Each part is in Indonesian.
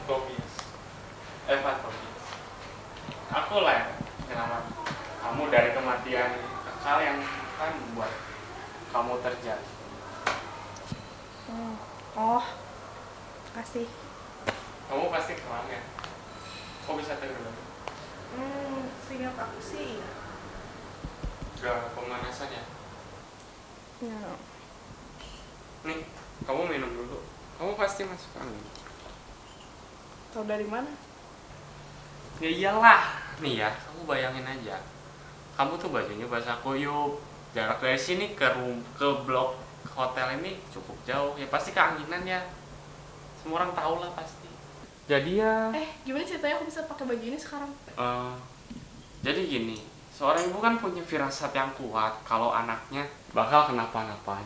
Tobis. Pak Tobis. Aku lah yang menyelamat kamu dari kematian kekal yang akan membuat kamu terjadi. Oh, kasih. Kamu pasti kenal ya? Kok bisa tenggelam? Seingat aku sih iya. Gak pemanasan ya? Ya. Nih, kamu minum dulu. Kamu pasti masuk angin. Tahu dari mana? Ya iyalah. Nih ya, kamu bayangin aja. Kamu tuh bajunya basah kuyup. Jarak dari sini ke blok hotel ini cukup jauh. Ya pasti keanginan ya. Semua orang tahu lah pasti. Jadi ya. Gimana ceritanya aku bisa pakai baju ini sekarang? Jadi gini, seorang ibu kan punya firasat yang kuat kalau anaknya bakal kenapa-napa.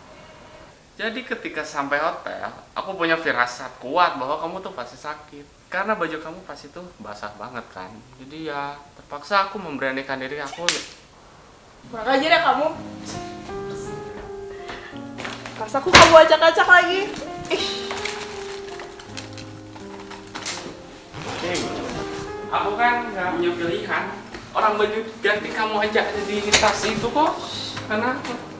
Jadi ketika sampai hotel, aku punya firasat kuat bahwa kamu tuh pasti sakit. Karena baju kamu pasti tuh basah banget kan. Jadi ya terpaksa aku memberanikan diri aku. Kurang ajar ya kamu. Rasaku kamu acak-acak lagi. Aku kan nggak punya pilihan. Orang baju ganti kamu aja ada di tas itu kok. Kenapa?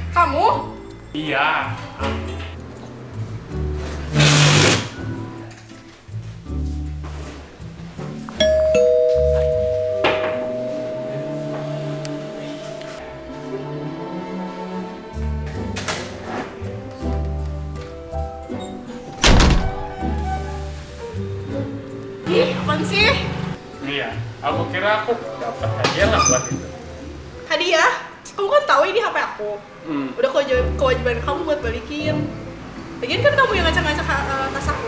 Kamu? Iya. Ih, apaan sih? Iya. Aku kira aku dapat hadiah lah buat itu. Hadiah? Kamu kan tahu ini HP aku. Udah kewajiban kamu buat balikin. Lagian kan kamu yang ngacak-ngacak tas aku.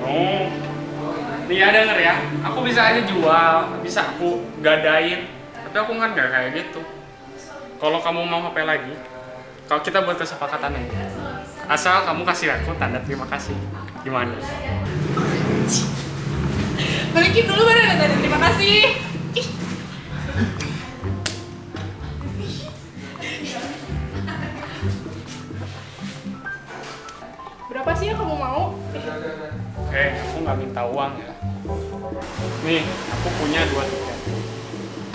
Oh. Nih ya denger ya. Aku bisa aja jual, bisa aku gadain. Tapi aku kan nggak kayak gitu. Kalau kamu mau HP lagi, kalau kita buat kesepakatan aja. Asal kamu kasih aku tanda terima kasih. Gimana? Balikin dulu baru ada tanda terima kasih. Ih. Berapa sih yang kamu mau? Oke, aku nggak minta uang ya. Nih, aku punya 2 tiket.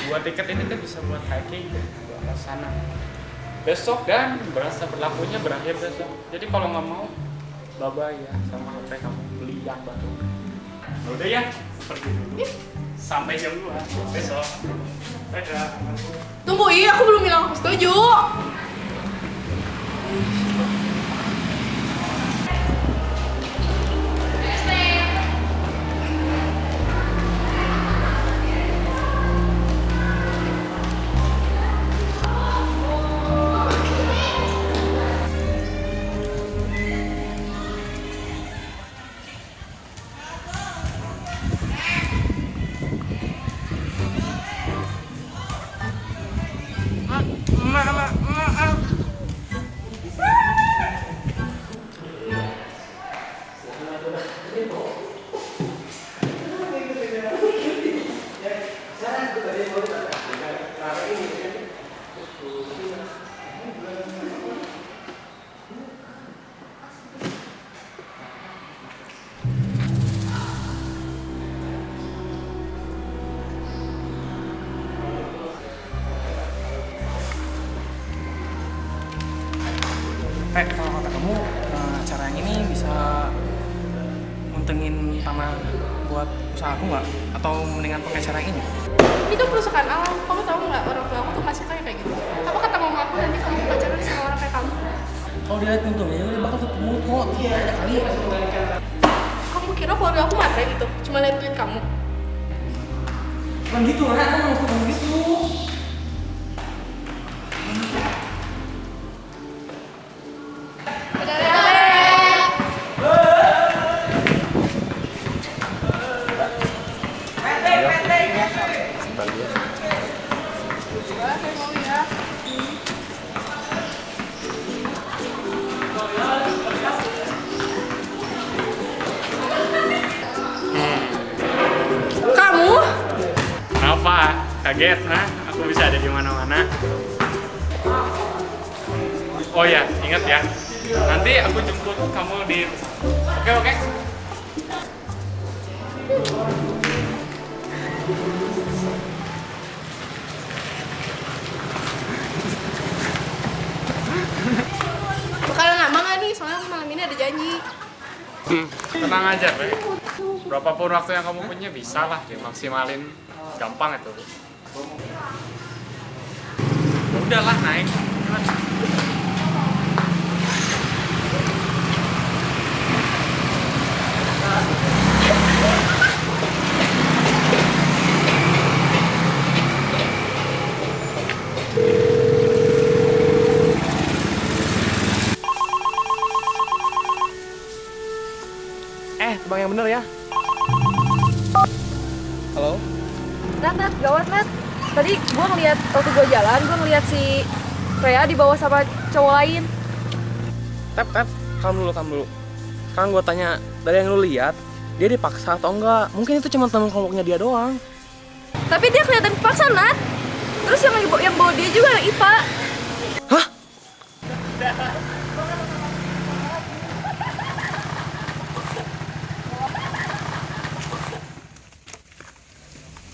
2 tiket ini tuh bisa buat hiking ke sana. Besok dan berasa berlakunya berakhir besok. Jadi kalau nggak mau, bye-bye ya sama HP kamu, beli yang baru. Udah ya, pergi dulu. Sampai jam 2 besok. Dadah. Tunggu, aku belum bilang aku setuju. Rek, kalau kata kamu acara yang ini bisa nguntengin tanah buat usaha aku nggak? Atau mendingan pakai cara yang ini? Ini kan perusahaan alam, kamu tahu nggak orang tua aku tuh masih kayak gitu. Apa kata mama aku nanti kamu pacaran sama orang kayak kamu? Kalau dia lihat untungnya, dia bakal tutup mulut kok. Iya, ada kali. Kamu kira keluarga aku matre gitu? Cuma lihat duit kamu? Bukan gitu, Rek. Aku nggak maksud gitu. Kamu? Kenapa? Kaget, nah? Aku bisa ada di mana-mana. Oh ya, ingat ya. Nanti aku jemput kamu di. Oke. Bakalan lama nggak nih? Soalnya malam ini ada janji. Tenang aja, Re. Berapapun waktu yang kamu punya bisa lah dimaksimalin. Gampang itu. Udahlah, naik. Bang yang bener ya. Halo? Nat, gawat Nat. Tadi gue ngeliat, waktu gue jalan, gue ngeliat si Rhea dibawa sama cowok lain. Tep, kalem dulu. Sekarang gue tanya, dari yang lu lihat, dia dipaksa atau enggak? Mungkin itu cuma temen kelompoknya dia doang. Tapi dia kelihatan dipaksa Nat. Terus yang bawa dia juga anak IPA. Hah?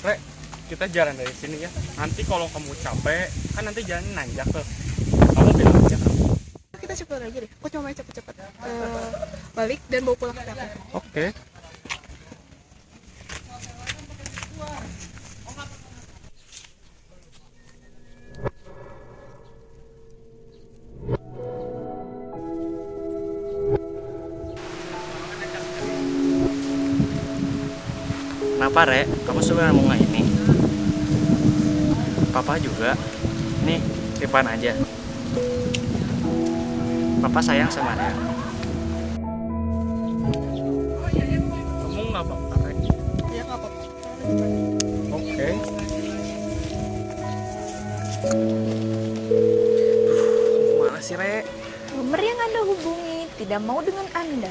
Re, kita jalan dari sini ya. Nanti kalau kamu capek, kan nanti jalan nanjak tuh. Kamu bilang aja kamu. Kita cepet aja deh. Aku cuma mau cepet-cepet balik dan bawa pulang ke aku. Oke. Kenapa, Rek? Kamu sebenarnya mau nggak ini? Papa juga. Nih, simpan aja. Papa sayang sama Rek. Kamu nggak apa-apa, Re? Ya nggak apa-apa. Oke. Mana sih, Rek? Nomor yang Anda hubungi tidak mau dengan Anda.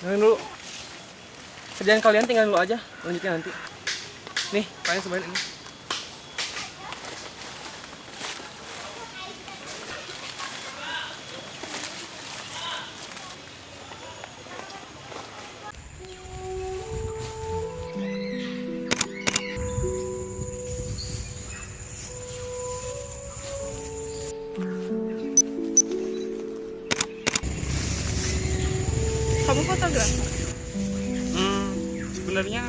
Dengerin dulu. Kerjaan kalian tinggal dulu aja, lanjutnya nanti. Nih, kalian sebarin ini. Kamu fotografer? Sebenarnya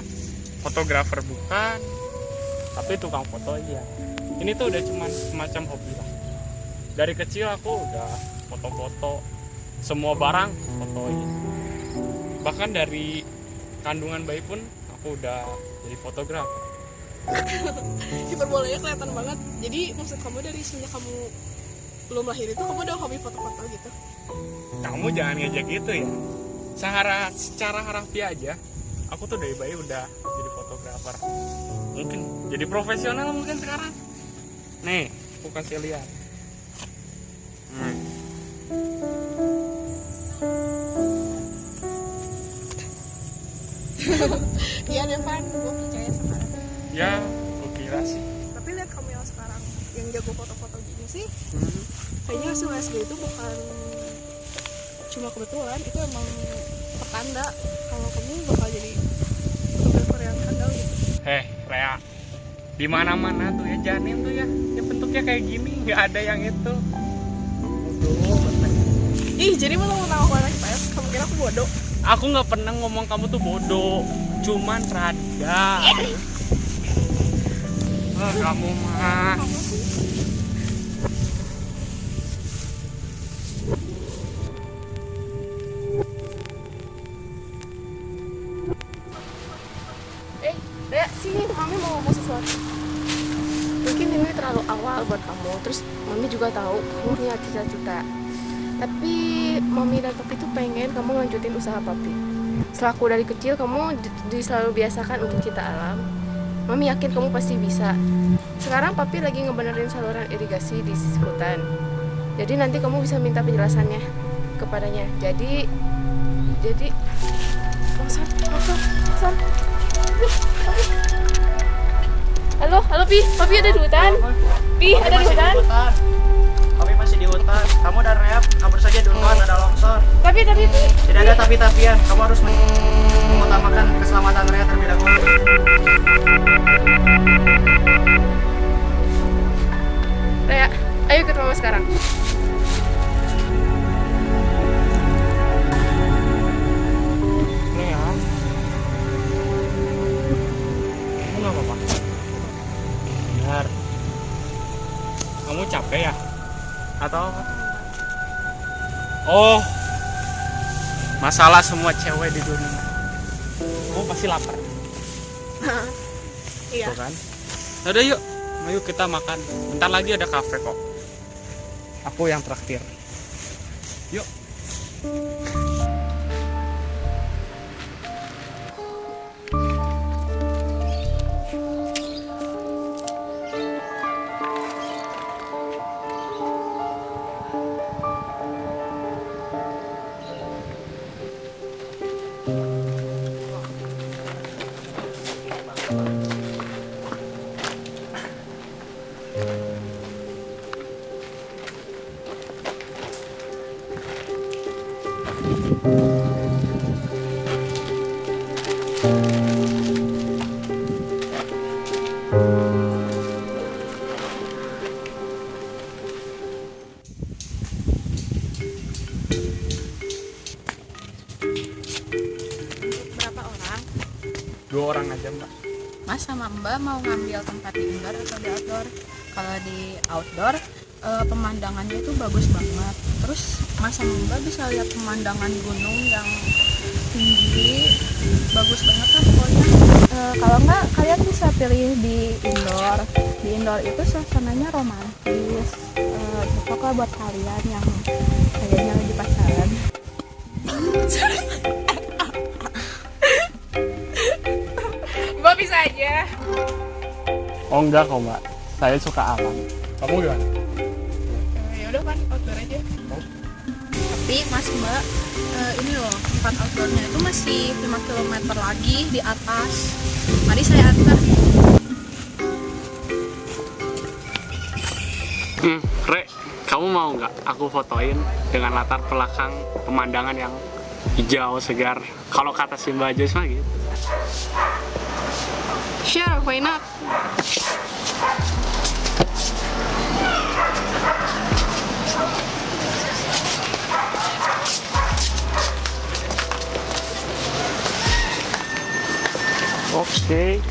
fotografer bukan, tapi tukang foto aja. Ini tuh udah cuman semacam hobi lah. Dari kecil aku udah foto-foto, semua barang fotoin. Bahkan dari kandungan bayi pun aku udah jadi fotografer. Hiperbolanya kelihatan banget. Jadi maksud kamu dari semenjak kamu belum lahir itu kamu udah hobi foto-foto gitu? Kamu jangan ngejek gitu ya. Secara harafiah aja, aku tuh dari bayi udah jadi fotografer. Mungkin jadi profesional mungkin sekarang. Nih, aku kasih lihat. Iya Devan, gue percaya sekarang. Ya, aku kira sih. Tapi lihat kamu yang sekarang yang jago foto-foto gini sih, kayaknya hasil SD itu bukan cuma kebetulan, itu emang pertanda kalau kamu bakal jadi fotografer yang handal gitu. Rea, di mana-mana tuh ya janin tuh ya, bentuknya kayak gini, nggak ada yang itu. Tuh, Ih, jadi mau aku anak IPS, kamu kira aku bodoh? Aku nggak pernah ngomong kamu tuh bodoh, cuman rada. Kamu mah. Dek, sini, Mami mau ngomong sesuatu. Mungkin ini terlalu awal buat kamu, terus Mami juga tahu kamu punya cita-cita. Tapi Mami dan Papi tuh pengen kamu lanjutin usaha Papi. Selaku dari kecil kamu selalu biasakan untuk cinta alam. Mami yakin kamu pasti bisa. Sekarang Papi lagi ngebenerin saluran irigasi di sisi hutan. Jadi nanti kamu bisa minta penjelasannya kepadanya. Jadi langsung. Halo Pi, Papi ada di hutan. Pi, ada di hutan. Kami masih di hutan. Kamu dan Reap kabur saja duluan, ada longsor. Tapi Pi. Tidak ada tapi-tapian. Kamu harus mengutamakan keselamatan Reap terlebih dahulu. Rea, ayo ikut Mama sekarang. Rea, kamu nggak apa-apa? Benar. Kamu capek ya? Atau apa? Oh, masalah semua cewek di dunia. Kamu pasti lapar. Iya. Tuh kan? Udah yuk, ayo kita makan. Bentar lagi ada kafe kok. Aku yang traktir. Yuk. Berapa orang? 2 orang aja, Mbak. Mas sama Mbak mau ngambil tempat di indoor atau di outdoor? Kalau di outdoor pemandangannya itu bagus banget. Terus Mas sama Mbak bisa lihat pemandangan gunung yang tinggi, bagus banget lah pokoknya. Kalau enggak kalian bisa pilih di indoor. Di indoor itu suasananya romantis. Cocok lah buat kalian yang kayaknya lagi pacaran. Mbak bisa aja. Oh enggak kok, Mbak. Saya suka alam. Kamu gimana? Ya udah kan, outdoor aja. Tapi Mas Mbak, ini loh tempat outdoornya itu masih 5 km lagi di atas. Mari saya antar. Re, kamu mau nggak aku fotoin dengan latar belakang pemandangan yang hijau segar? Kalau kata si Mbak Joyce mah gitu. Sure, why not? Oke.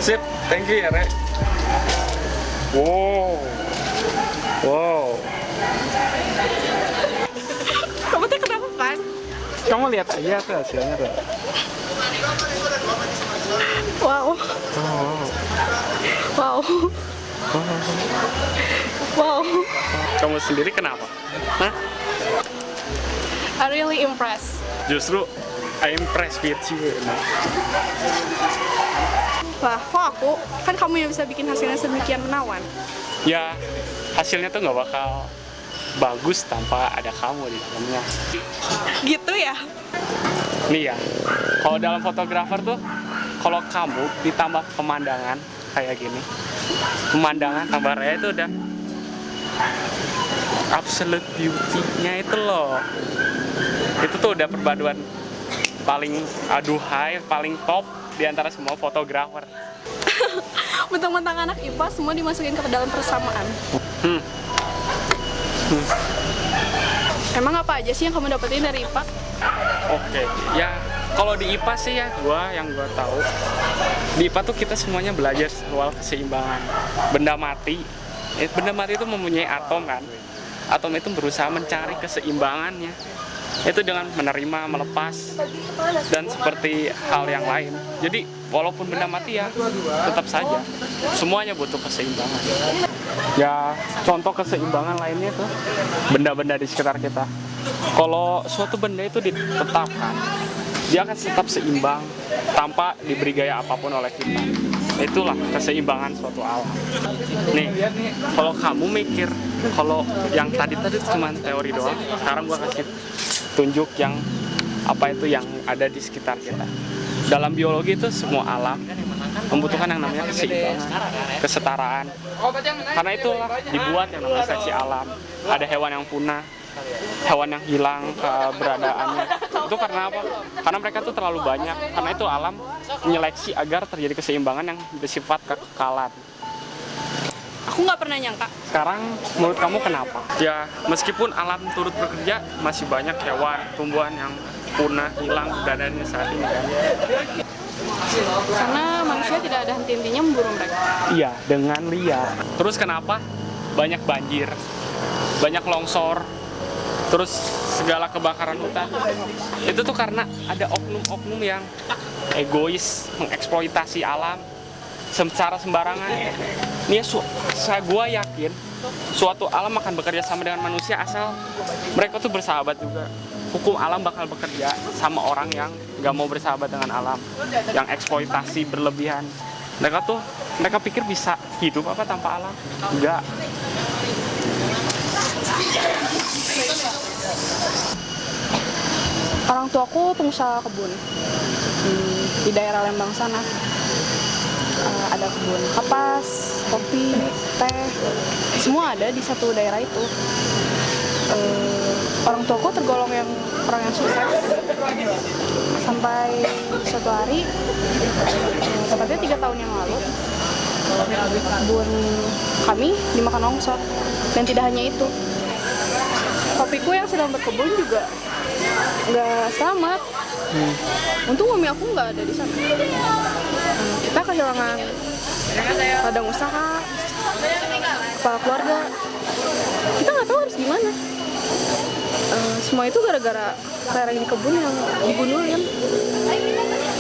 Sip, thank you ya, Re. Wow. Kamu tuh kenapa kan? Kamu lihat aja tuh hasilnya tuh. Wow. Wow. Wow. Kamu sendiri kenapa? Hah? I'm really impressed. Justru I impressed with you. Nah. Wah, kok aku? Kan kamu yang bisa bikin hasilnya sedemikian menawan. Ya, hasilnya tuh nggak bakal bagus tanpa ada kamu di dalamnya. Gitu ya? Nih ya, kalau dalam fotografer tuh, kalau kamu ditambah pemandangan kayak gini, pemandangan tambah raya itu udah absolute beauty-nya itu loh. Itu tuh udah perpaduan paling aduhai, paling top di antara semua fotografer. Mentang-mentang anak IPA semua dimasukin ke dalam persamaan. Emang apa aja sih yang kamu dapetin dari IPA? Oke, ya kalau di IPA sih ya yang gua tahu di IPA tuh kita semuanya belajar soal keseimbangan. Benda mati itu mempunyai atom kan. Atom itu berusaha mencari keseimbangannya. Itu dengan menerima, melepas, dan seperti hal yang lain. Jadi walaupun benda mati ya tetap saja semuanya butuh keseimbangan. Ya contoh keseimbangan lainnya tuh benda-benda di sekitar kita. Kalau suatu benda itu ditetapkan, dia akan tetap seimbang tanpa diberi gaya apapun oleh kita. Itulah keseimbangan suatu alam. Nih, kalau kamu mikir kalau yang tadi cuma teori doang, sekarang gua kasih tunjuk yang apa itu yang ada di sekitar kita. Dalam biologi itu semua alam membutuhkan yang namanya keseimbangan, kesetaraan. Karena itulah dibuat yang namanya seleksi alam. Ada hewan yang punah, hewan yang hilang keberadaannya. Itu karena apa? Karena mereka tuh terlalu banyak. Karena itu alam menyeleksi agar terjadi keseimbangan yang bersifat kekekalan. Aku nggak pernah nyangka. Sekarang menurut kamu kenapa? Ya meskipun alam turut bekerja, masih banyak hewan, tumbuhan yang punah, hilang keberadaannya saat ini kan. Karena manusia tidak ada henti-hentinya memburu mereka. Iya, dengan liar. Terus kenapa banyak banjir, banyak longsor, terus segala kebakaran hutan? Itu tuh karena ada oknum-oknum yang egois, mengeksploitasi alam secara sembarangan. Nih, gue yakin suatu alam akan bekerja sama dengan manusia asal mereka tuh bersahabat juga. Hukum alam bakal bekerja sama orang yang gak mau bersahabat dengan alam, yang eksploitasi berlebihan. Mereka pikir bisa hidup apa tanpa alam? Enggak. Orang tuaku pengusaha kebun di daerah Lembang sana. Ada kebun kapas, kopi, teh, semua ada di satu daerah itu. Orang tuaku tergolong orang yang sukses sampai suatu hari, tepatnya 3 tahun yang lalu, kebun kami dimakan longsor. Dan tidak hanya itu, kopiku yang sedang berkebun juga nggak selamat. Untung mami aku nggak ada di sana. Kita kehilangan ladang usaha, kepala keluarga. Kita nggak tahu harus gimana. Semua itu gara-gara lereng di kebun yang dibunuhin.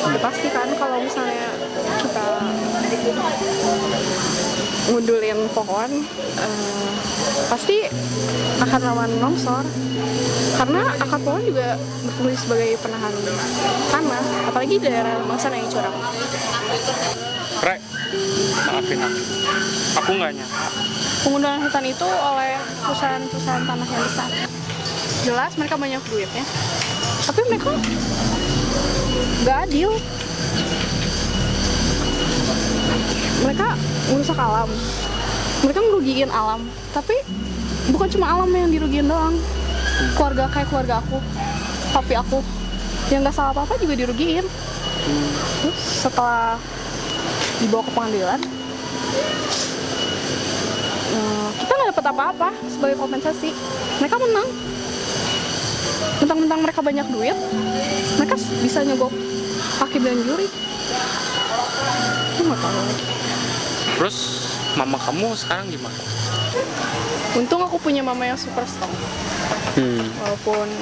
Udah pasti kan kalau misalnya kita ngundulin pohon, pasti akan rawan longsor. Karena akar pohon juga berfungsi sebagai penahan tanah, apalagi di daerah Lembang yang curam. Rek, maafin aku nggak nyangka. Pengundulan hutan itu oleh perusahaan tanah yang besar. Jelas mereka banyak duitnya, tapi mereka nggak adil. Mereka merusak alam, mereka merugiin alam, tapi bukan cuma alam yang dirugiin doang. Kayak keluarga aku, papi aku, yang nggak salah apa-apa juga dirugiin. Terus setelah dibawa ke pengadilan, kita nggak dapat apa-apa sebagai kompensasi. Mereka menang. Mentang-mentang mereka banyak duit, mereka bisa nyogok hakim dan juri. Aku nggak tahu lagi. Terus mama kamu sekarang gimana? Untung aku punya mama yang super strong. Walaupun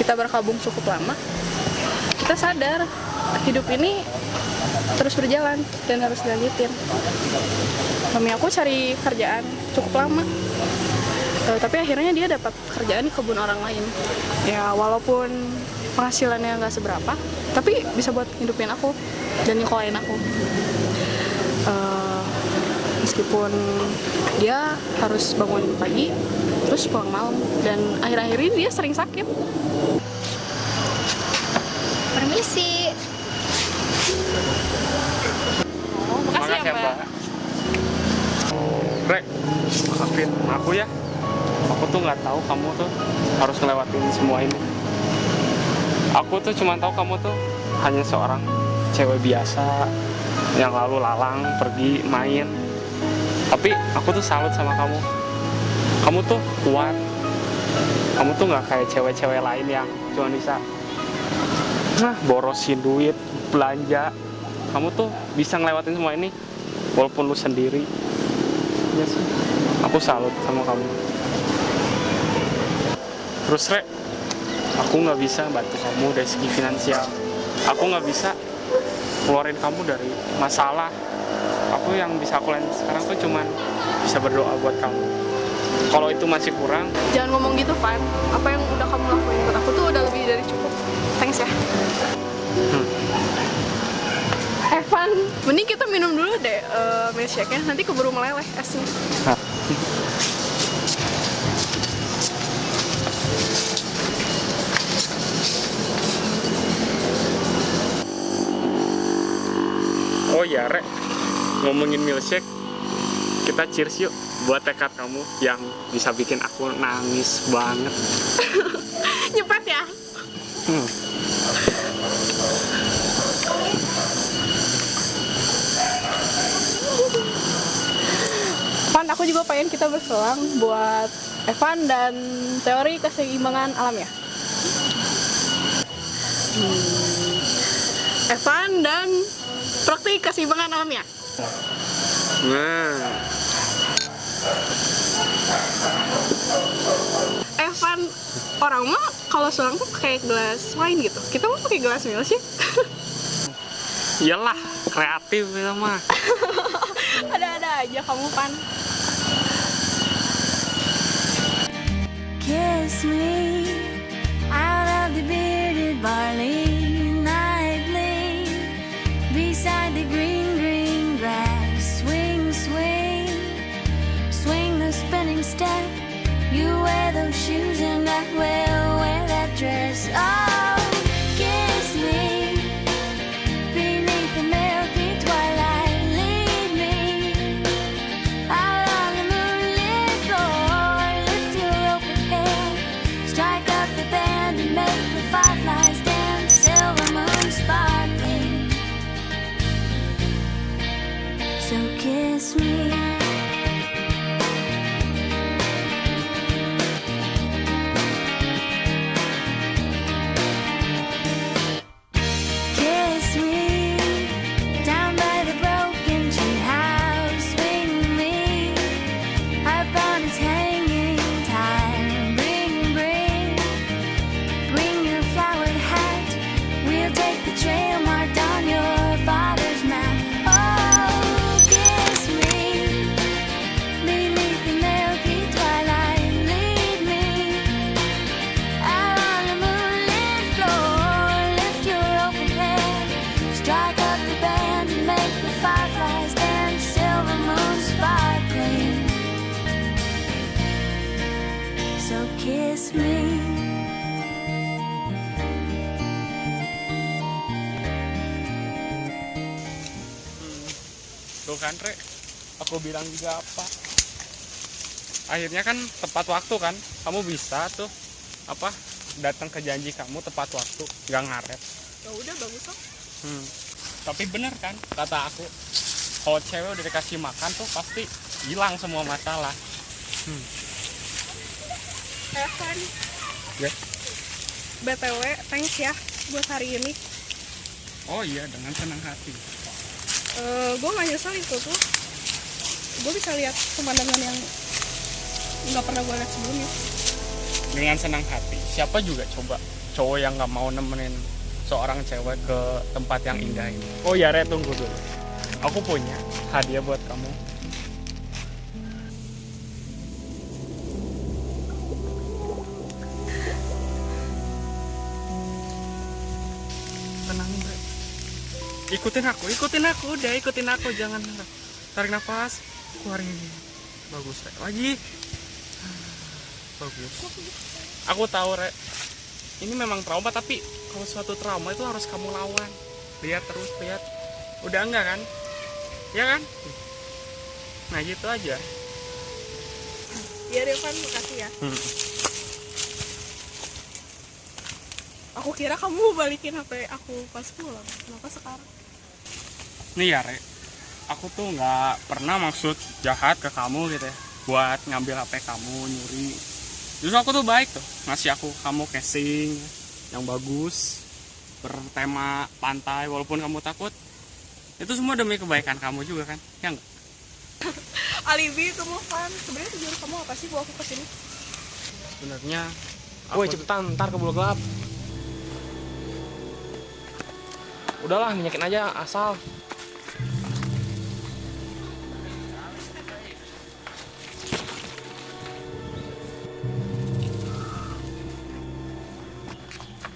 kita berkabung cukup lama, kita sadar hidup ini terus berjalan dan harus dilanjutin. Mami aku cari kerjaan cukup lama, tapi akhirnya dia dapat kerjaan di kebun orang lain. Ya walaupun penghasilannya nggak seberapa, tapi bisa buat hidupin aku dan nyekolahin aku. Meskipun dia harus bangun pagi, terus pulang malam, dan akhir-akhir ini dia sering sakit. Permisi. Makasih ya, Mbak. Rek, maafin aku ya. Aku tuh nggak tahu kamu tuh harus ngelewatin semua ini. Aku tuh cuma tahu kamu tuh hanya seorang cewek biasa yang lalu lalang pergi main. Tapi aku tuh salut sama kamu. Kamu tuh kuat. Kamu tuh nggak kayak cewek-cewek lain yang cuma bisa borosin duit, belanja. Kamu tuh bisa ngelewatin semua ini walaupun lu sendiri. Ya sih, aku salut sama kamu. Terus Rek, aku nggak bisa bantu kamu dari segi finansial. Aku nggak bisa keluarin kamu dari masalah. Aku yang bisa aku lakuin sekarang tuh cuman bisa berdoa buat kamu. Kalau itu masih kurang, Jangan ngomong gitu, Van. Apa yang udah kamu lakuin buat aku tuh udah lebih dari cukup. Thanks ya. Van, mending kita minum dulu deh milkshake-nya. Nanti keburu meleleh esnya. oh ya Rek, ngomongin milkshake, kita cheers yuk buat tekad kamu yang bisa bikin aku nangis banget. Nyepet ya. Van, aku juga pengen kita berselang buat Evan dan teori keseimbangan alam ya. Evan dan praktik keseimbangan alam ya. Nah, Evan, orang mah kalau selang tuh kayak gelas wine gitu. Kita mau pakai gelas milkshake. iyalah kreatif itu mah. Ada-ada aja kamu, Van. Kiss me out of the bearded barley nightly, beside the green, green grass. Swing, swing, swing the spinning step. You wear those shoes and I will wear that dress. Oh, kiss me beneath the milky twilight. Lead me out on the moonlit floor. Lift your open head, strike up the band and make the fireflies dance. Silver moon sparkling, so kiss me. Kiss me down by the broken tree house. Swing me up on its hanging time. Bring, bring, bring your flowered hat. We'll take the trail marked on your father's map. Oh, kiss me beneath the milky twilight. Lead me out on the moonlit floor. Lift your open head, strike up the band and make the fireflies dance. Silver moon sparkling, so kiss me. Tuh kan Rek, aku bilang juga apa. Akhirnya kan tepat waktu kan, kamu bisa tuh apa datang ke janji kamu tepat waktu, nggak ngaret. Ya udah, bagus kok. Tapi bener kan kata aku, kalau cewek udah dikasih makan tuh pasti hilang semua masalah. Evan, Ya. BTW, thanks ya buat hari ini. Oh iya, dengan senang hati. Gue gak nyesel itu tuh. Gue bisa lihat pemandangan yang nggak pernah gue lihat sebelumnya. Dengan senang hati. Siapa juga coba cowok yang nggak mau nemenin seorang cewek ke tempat yang indah ini. Oh ya Re, tunggu dulu. Aku punya hadiah buat kamu. Tenangin Re. Ikutin aku, udah ikutin aku, jangan tarik nafas, keluarin. Bagus Re, lagi. Bagus. Aku tahu Re, ini memang trauma, tapi kalau suatu trauma itu harus kamu lawan. Lihat terus, lihat. Udah enggak kan? Ya kan? Nah gitu aja. Iya Devan, makasih ya. Aku kira kamu balikin HP aku pas pulang. Kenapa sekarang? Nih ya, Re. Aku tuh nggak pernah maksud jahat ke kamu gitu ya. Buat ngambil HP kamu, nyuri. Justru aku tuh baik tuh. Ngasih kamu casing yang bagus. Bertema pantai, walaupun kamu takut. Itu semua demi kebaikan kamu juga kan? Ya nggak? Alibi kamu kan. Sebenarnya tujuan kamu apa sih bawa aku ke sini? Sebenarnya Woi cepetan, ntar keburu gelap. Udahlah, minyakin aja asal.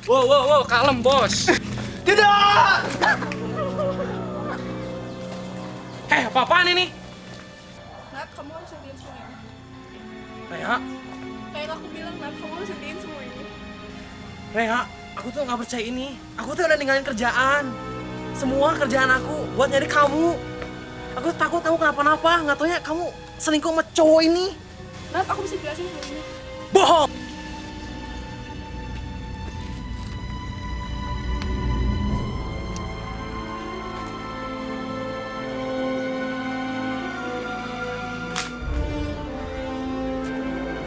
Wow, kalem bos. Tidak! Apa-apaan ini? Nat, kamu harus sediain semua ini. Rea, Kayak aku bilang, Nat, kamu harus sediain semua ini. Rea, aku tuh gak percaya ini. Aku tuh udah ninggalin kerjaan. Semua kerjaan aku buat nyari kamu. Aku takut kamu kenapa-napa. Nggak taunya kamu selingkuh sama cowok ini. Nat, aku bisa jelasin semua ini. Bohong!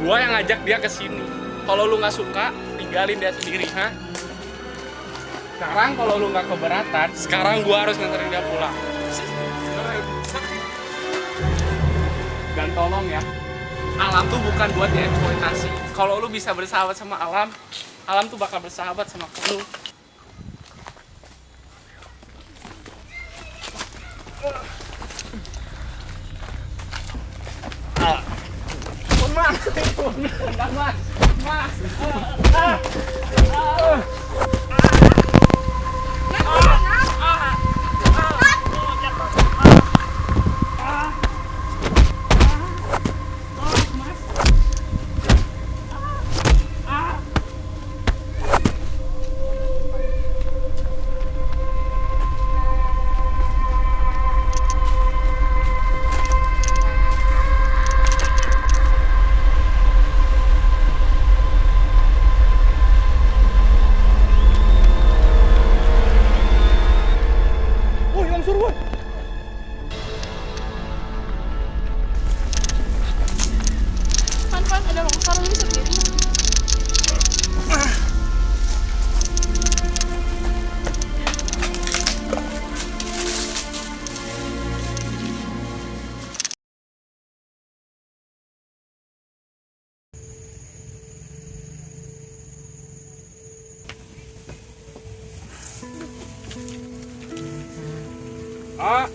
Gua yang ngajak dia ke sini. Kalau lu nggak suka, tinggalin dia sendiri, ha? Sekarang kalau lu nggak keberatan, sekarang gua harus nganterin dia pulang. Dan tolong ya, alam tuh bukan buat dieksploitasi. Kalau lu bisa bersahabat sama alam, alam tuh bakal bersahabat sama lu. Fan, ada longsor, lu bisa sendiri. Ah,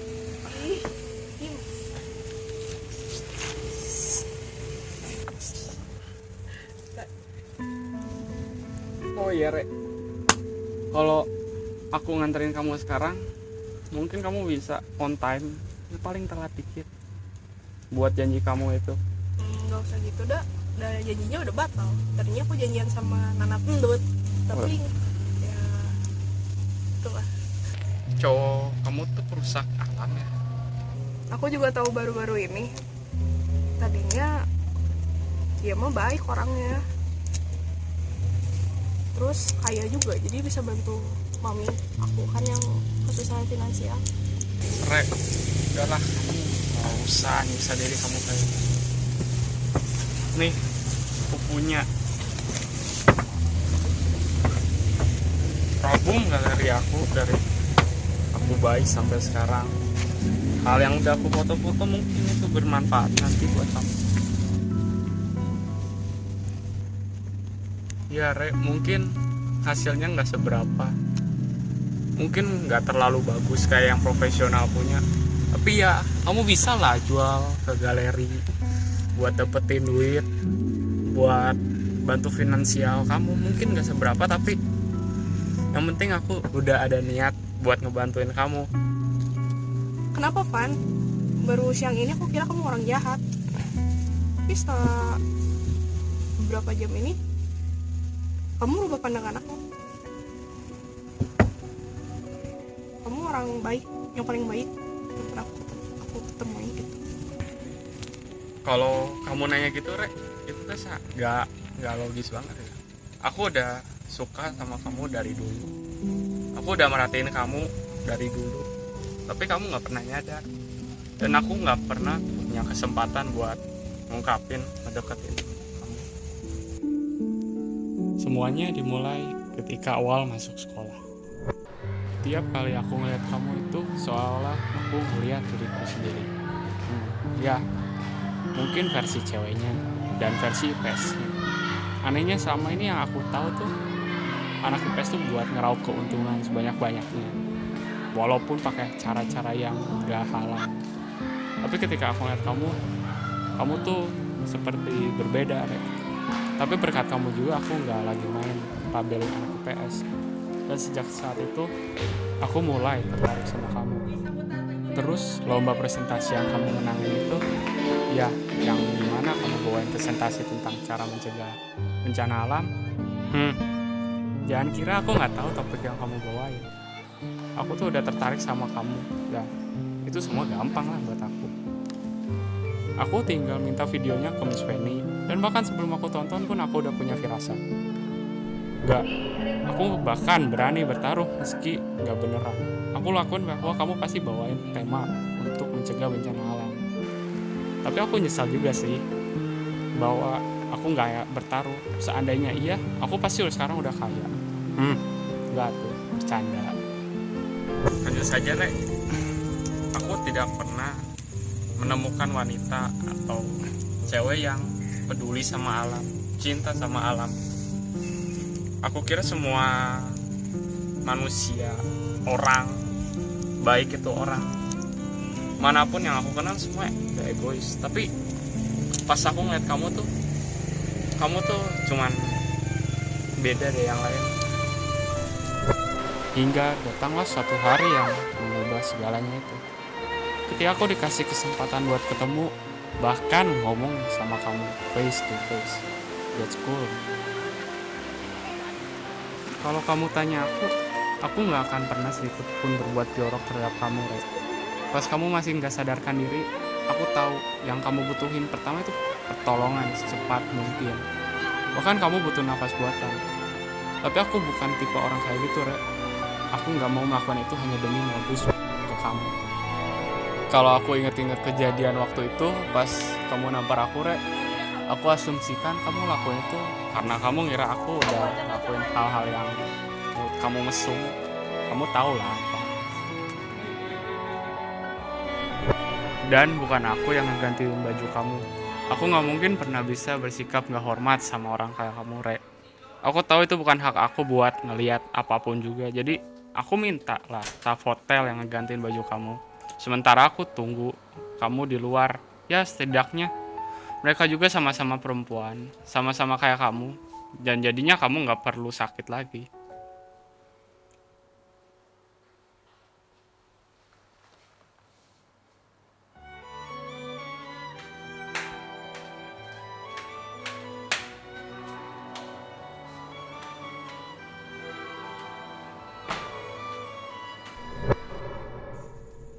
oh iya, Re. Kalau aku nganterin kamu sekarang, mungkin kamu bisa on time. Ya, paling telat dikit. Buat janji kamu itu. Nggak usah gitu dah. Udah janjinya udah batal. Tadinya aku janjian sama Nana Pendut. Tapi ya itulah. Cowok kamu tuh perusak alam ya. Aku juga tahu baru-baru ini. Tadinya dia mah baik orangnya. Terus kaya juga, jadi bisa bantu mami aku kan yang kesusahan finansial. Re, udahlah, kamu nggak usah nyiksa diri kamu kayak gitu. Nih, aku punya album galeri aku dari aku bayi sampai sekarang. Hal yang udah aku foto-foto mungkin itu bermanfaat nanti buat kamu. Ya, Re, mungkin hasilnya nggak seberapa. Mungkin nggak terlalu bagus kayak yang profesional punya. Tapi ya, kamu bisa lah jual ke galeri buat dapetin duit, buat bantu finansial kamu. Mungkin nggak seberapa, tapi yang penting aku udah ada niat buat ngebantuin kamu. Kenapa, Van? Baru siang ini aku kira kamu orang jahat. Tapi setelah beberapa jam ini, kamu rubah pandangan aku. Kamu orang baik, yang paling baik yang pernah aku ketemuin gitu. Kalau kamu nanya gitu, Re, itu kan nggak logis banget ya. Aku udah suka sama kamu dari dulu. Aku udah merhatiin kamu dari dulu, tapi kamu nggak pernah nyadar. Dan aku nggak pernah punya kesempatan buat ngungkapin, ngedeketin kamu. Semuanya dimulai ketika awal masuk sekolah. Tiap kali aku ngeliat kamu itu seolah aku ngeliat diriku sendiri. Ya, mungkin versi ceweknya dan versi IPS-nya. Anehnya sama ini yang aku tahu tuh, anak IPS tuh buat ngeraup keuntungan sebanyak-banyaknya, walaupun pakai cara-cara yang gak halal. Tapi ketika aku ngeliat kamu tuh seperti berbeda, Rek. Tapi berkat kamu juga aku gak lagi main labelin anak IPS. Dan sejak saat itu aku mulai tertarik sama kamu. Terus lomba presentasi yang kamu menangin itu, ya yang dimana kamu bawain presentasi tentang cara mencegah bencana alam. Jangan kira aku nggak tahu topik yang kamu bawain. Aku tuh udah tertarik sama kamu. Ya itu semua gampang lah buat aku. Aku tinggal minta videonya ke Miss Penny, dan bahkan sebelum aku tonton pun aku udah punya firasat. Aku bahkan berani bertaruh meski nggak beneran. Aku lakuin bahwa kamu pasti bawain tema untuk mencegah bencana alam. Tapi aku nyesal juga sih bahwa aku nggak bertaruh. Seandainya iya, aku pasti sekarang udah kaya. Nggak tuh, bercanda. Hanya saja, Rek, aku tidak pernah menemukan wanita atau cewek yang peduli sama alam, cinta sama alam. Aku kira semua manusia, orang, baik itu orang manapun yang aku kenal semua gak egois. Tapi pas aku ngeliat kamu tuh cuman beda dari yang lain. Hingga datanglah suatu hari yang mengubah segalanya itu. Ketika aku dikasih kesempatan buat ketemu, bahkan ngomong sama kamu face to face. That's cool. Kalau kamu tanya aku nggak akan pernah sedikit pun berbuat jorok terhadap kamu, Rek. Pas kamu masih nggak sadarkan diri, aku tahu yang kamu butuhin pertama itu pertolongan secepat mungkin. Bahkan kamu butuh nafas buatan. Tapi aku bukan tipe orang kayak gitu, Rek. Aku nggak mau melakukan itu hanya demi modus ke kamu. Kalau aku inget-inget kejadian waktu itu pas kamu nampar aku, Rek, aku asumsikan kamu lakuin itu karena kamu ngira aku udah lakuin hal-hal yang kamu mesum. Kamu tahu lah apa. Dan bukan aku yang ngegantiin baju kamu. Aku gak mungkin pernah bisa bersikap gak hormat sama orang kayak kamu, Rek. Aku tahu itu bukan hak aku buat ngelihat apapun juga. Jadi aku minta lah staf hotel yang ngegantiin baju kamu. Sementara aku tunggu kamu di luar. Ya setidaknya mereka juga sama-sama perempuan, sama-sama kayak kamu, dan jadinya kamu gak perlu sakit lagi.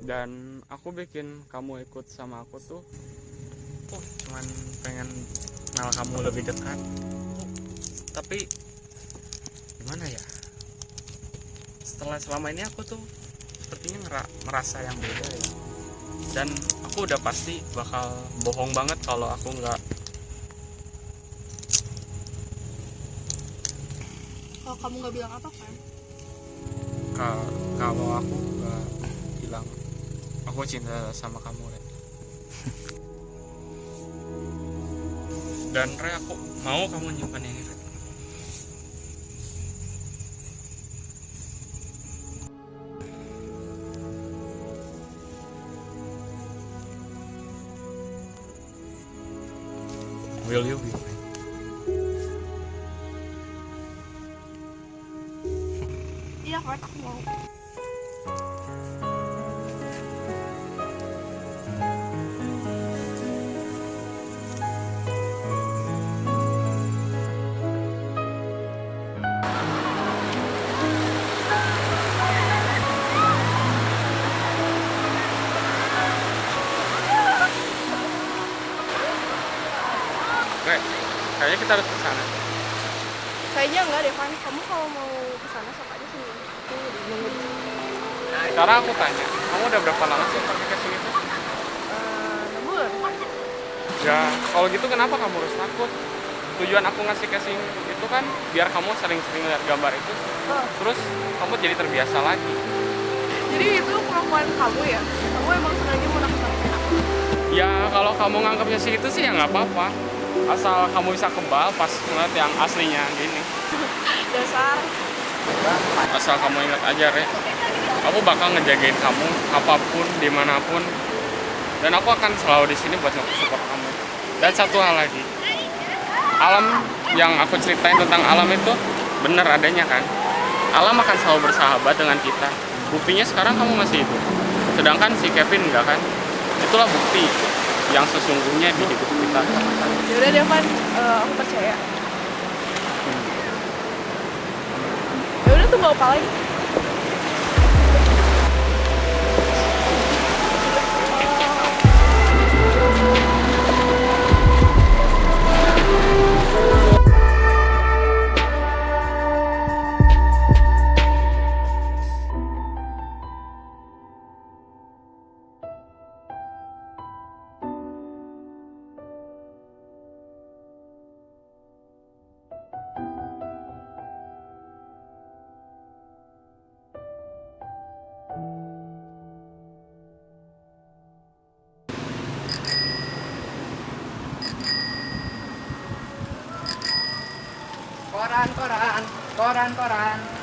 Dan aku bikin kamu ikut sama aku tuh cuman pengen kenal kamu lebih dekat. Tapi gimana ya, setelah selama ini aku tuh sepertinya merasa yang beda ya. Dan aku udah pasti bakal bohong banget kalau aku nggak. Kalau kamu nggak bilang apa kan? Kalau aku nggak bilang aku cinta sama kamu, Rek. Dan Rek, aku mau kamu nyimpan ini, Rek. Will you be mine? Iya kan, aku mau. Kayaknya kita harus ke sana. Kayaknya enggak deh, Van. Kamu kalau mau ke sana sok aja sini. Aku nunggu di sini. Sekarang aku tanya, kamu udah berapa lama sih pakai casing itu? 6 bulan. Ya, kalau gitu kenapa kamu harus takut? Tujuan aku ngasih casing itu kan biar kamu sering-sering lihat gambar itu, terus kamu jadi terbiasa lagi. Jadi itu pengakuan kamu ya? Kamu emang sengaja mau nakut-nakutin aku? Ya, kalau kamu nganggapnya sih itu sih ya nggak apa-apa. Asal kamu bisa kebal pas ngeliat yang aslinya gini. Dasar. Asal kamu ingat aja, Re. Aku bakal ngejagain kamu apapun, dimanapun. Dan aku akan selalu di sini buat support kamu. Dan satu hal lagi, alam yang aku ceritain tentang alam itu benar adanya kan. Alam akan selalu bersahabat dengan kita. Buktinya sekarang kamu masih hidup. Sedangkan si Kevin enggak kan. Itulah bukti yang sesungguhnya di hidup kita. Yaudah deh, Van. Aku percaya. Yaudah, tunggu apa lagi? Koran.